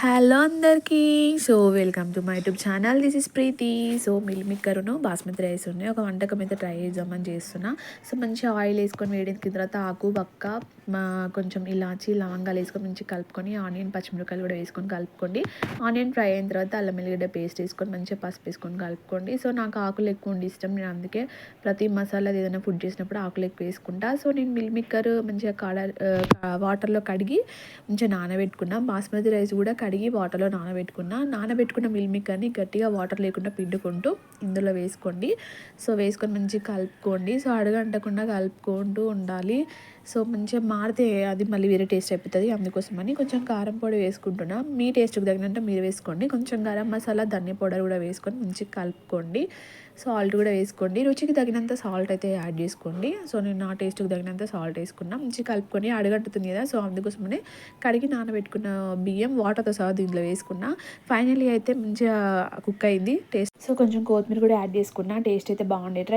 Hello అందరికీ. So welcome to my YouTube channel. This is Preethi. So మిల్ మిక్కరును basmati rice ఉన్నాయి. ఒక వంటకం అయితే ట్రై చేద్దామని చేస్తున్నా. సో మంచిగా ఆయిల్ వేసుకొని వేడెక్కిన తర్వాత ఆకు వక్క కొంచెం ఇలాచి లవంగాలు వేసుకొని మంచిగా కలుపుకొని ఆనియన్ పచ్చిమిరపకాయలు కూడా వేసుకొని కలుపుకోండి. ఆనియన్ ఫ్రై అయిన తర్వాత అల్లం వెల్లిగడ్డ పేస్ట్ వేసుకొని మంచిగా పసుపు వేసుకొని కలుపుకోండి. సో నాకు ఆకులు ఎక్కువ ఉండి ఇష్టం, నేను అందుకే ప్రతి మసాలా ఏదైనా ఫుడ్ చేసినప్పుడు ఆకులు ఎక్కువ వేసుకుంటా. సో నేను మిల్ మిక్కర్ మంచిగా వాటర్లో కడిగి మంచిగా నానబెట్టుకున్నా. బాస్మతి రైస్ కూడా కడిగి వాటర్లో నానబెట్టుకున్న మిల్ మేకర్ని గట్టిగా వాటర్ లేకుండా పిండుకుంటూ ఇందులో వేసుకోండి. సో వేసుకొని మంచిగా కలుపుకోండి. సో అడగంటకుండా కలుపుకుంటూ ఉండాలి. సో మంచిగా మారితే అది మళ్ళీ వేరే టేస్ట్ అయిపోతుంది. అందుకోసమని కొంచెం కారం పొడి వేసుకుంటున్నా. మీ టేస్ట్కి తగినంత మీరు వేసుకోండి. కొంచెం గరం మసాలా ధనియా పౌడర్ కూడా వేసుకొని మంచిగా కలుపుకోండి. సాల్ట్ కూడా వేసుకోండి. రుచికి తగినంత సాల్ట్ అయితే యాడ్ చేసుకోండి. సో నేను నా టేస్ట్కి తగినంత సాల్ట్ వేసుకున్నా. మంచిగా కలుపుకొని అడగంటుతుంది కదా, సో అందుకోసమనే కడిగి నానబెట్టుకున్న బియ్యం వాటర్తో సహా దీంట్లో వేసుకున్నా. ఫైనల్లీ అయితే మంచిగా కుక్ అయింది టేస్ట్. సో కొంచెం కొత్తిమీర కూడా యాడ్ చేసుకున్నా. టేస్ట్ అయితే బాగుండే. ట్రై